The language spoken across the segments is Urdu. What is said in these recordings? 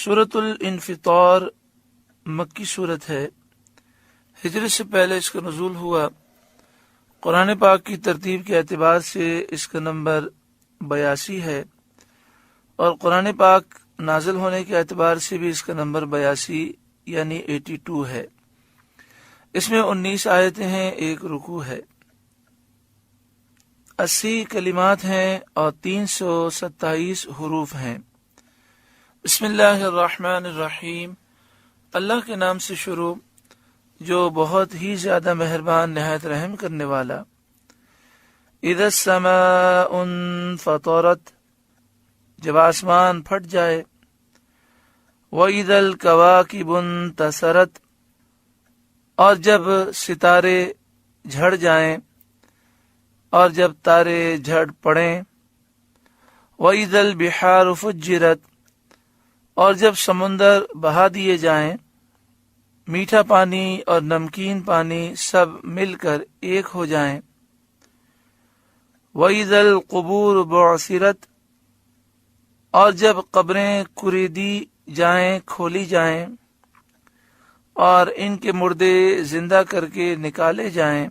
سورۃ الانفطار مکی صورت ہے، ہجرت سے پہلے اس کا نزول ہوا۔ قرآن پاک کی ترتیب کے اعتبار سے اس کا نمبر 82 ہے، اور قرآن پاک نازل ہونے کے اعتبار سے بھی اس کا نمبر 82 یعنی 82 ہے۔ اس میں 19 آیتیں ہیں، ایک رکوع ہے، 80 کلمات ہیں اور 327 حروف ہیں۔ بسم اللہ الرحمن الرحیم، اللہ کے نام سے شروع جو بہت ہی زیادہ مہربان نہایت رحم کرنے والا۔ اذا السماء انفطرت، جب آسمان پھٹ جائے، وَإِذَا الْكَوَاكِبُ انتثرت، اور جب ستارے جھڑ جائیں اور جب تارے جھڑ پڑیں، وَإِذَا الْبِحَارُ فُجِّرَتْ، اور جب سمندر بہا دیے جائیں، میٹھا پانی اور نمکین پانی سب مل کر ایک ہو جائیں، وَإِذَا الْقُبُورُ بُعْثِرَتْ، اور جب قبریں کریدی جائیں، کھولی جائیں اور ان کے مردے زندہ کر کے نکالے جائیں،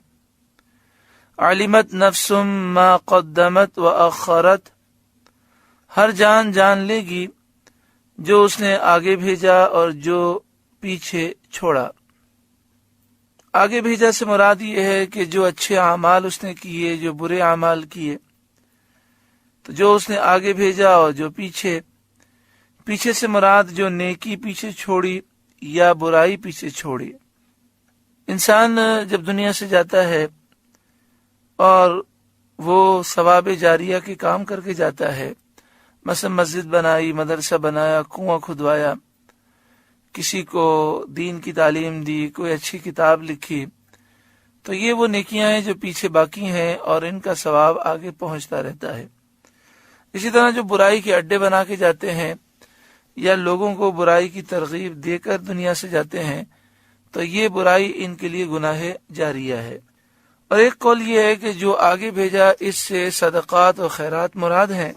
عَلِمَتْ نَفْسٌ مَا قَدَّمَتْ وَأَخَّرَتْ، ہر جان جان لے گی جو اس نے آگے بھیجا اور جو پیچھے چھوڑا۔ آگے بھیجا سے مراد یہ ہے کہ جو اچھے اعمال اس نے کیے، جو برے اعمال کیے، تو جو اس نے آگے بھیجا، اور جو پیچھے سے مراد جو نیکی پیچھے چھوڑی یا برائی پیچھے چھوڑی۔ انسان جب دنیا سے جاتا ہے اور وہ ثواب جاریہ کے کام کر کے جاتا ہے، مثلا مسجد بنائی، مدرسہ بنایا، کنواں کھدوایا، کسی کو دین کی تعلیم دی، کوئی اچھی کتاب لکھی، تو یہ وہ نیکیاں ہیں جو پیچھے باقی ہیں اور ان کا ثواب آگے پہنچتا رہتا ہے۔ اسی طرح جو برائی کے اڈے بنا کے جاتے ہیں یا لوگوں کو برائی کی ترغیب دے کر دنیا سے جاتے ہیں، تو یہ برائی ان کے لیے گناہ جاریہ ہے۔ اور ایک قول یہ ہے کہ جو آگے بھیجا اس سے صدقات و خیرات مراد ہیں،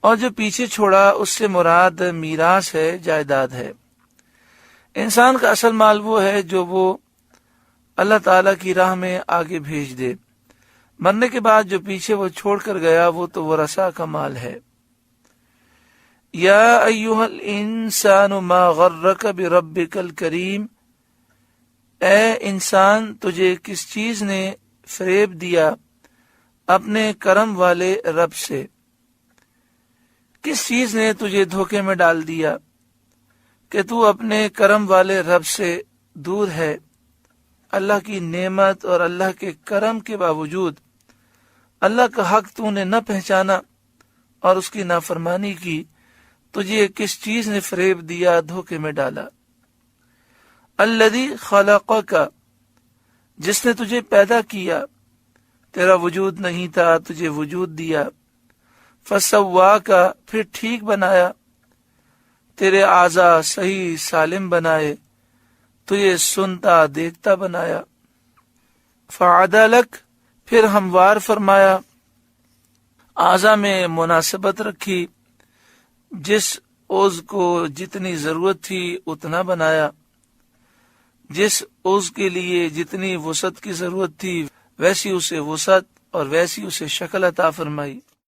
اور جو پیچھے چھوڑا اس سے مراد میراث ہے، جائیداد ہے۔ انسان کا اصل مال وہ ہے جو وہ اللہ تعالیٰ کی راہ میں آگے بھیج دے، مرنے کے بعد جو پیچھے وہ چھوڑ کر گیا وہ تو ورثہ کا مال ہے۔ یا ایھا الانسان ما غرک بربک الکریم، اے انسان تجھے کس چیز نے فریب دیا اپنے کرم والے رب سے، کس چیز نے تجھے دھوکے میں ڈال دیا کہ تو اپنے کرم والے رب سے دور ہے۔ اللہ کی نعمت اور اللہ کے کرم کے باوجود اللہ کا حق تو نے نہ پہچانا اور اس کی نافرمانی کی، تجھے کس چیز نے فریب دیا، دھوکے میں ڈالا۔ الذی خلقک، جس نے تجھے پیدا کیا، تیرا وجود نہیں تھا، تجھے وجود دیا، فسواک، پھر ٹھیک بنایا، تیرے اعضاء صحیح سالم بنائے، تجھے سنتا دیکھتا بنایا، فعدلک، پھر ہموار فرمایا، اعضاء میں مناسبت رکھی، جس عضو کو جتنی ضرورت تھی اتنا بنایا، جس عضو کے لیے جتنی وسعت کی ضرورت تھی ویسی اسے وسعت اور ویسی اسے شکل عطا فرمائی۔